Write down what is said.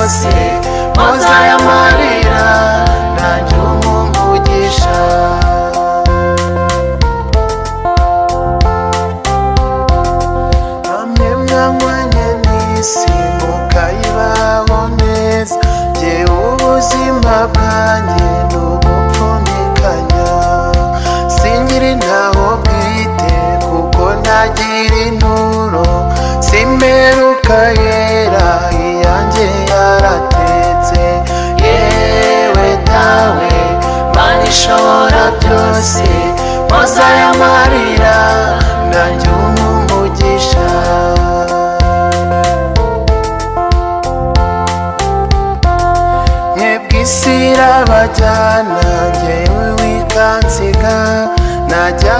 byose mpoza y'amarira nanjye umugisha. Namwe mwanywanye n'isi mukayibaho neza, jyewe ubuzima bwanjye ni ubupfundikanya. Singira intaho bwite kuko ntagira inturo, simperuka yera iyanjye yaratetse. Yewe dawe Mana ishobora byose, mpoza y'amarira nanjye umugisha. Mwebwe isi irabajyana, njyewe wikansiga, najya